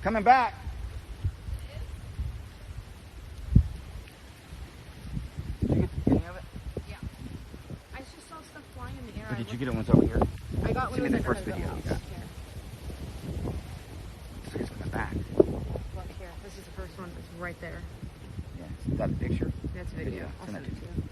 Coming back. Did you get any of it? Yeah. I just saw stuff flying in the air. Or did you get it when it's over here? I got Send one me of the first video you got. Here. So it's coming back. Look here. This is the first one. It's right there. Yeah. Is that a picture? That's a video. I'll Send send that it to to you.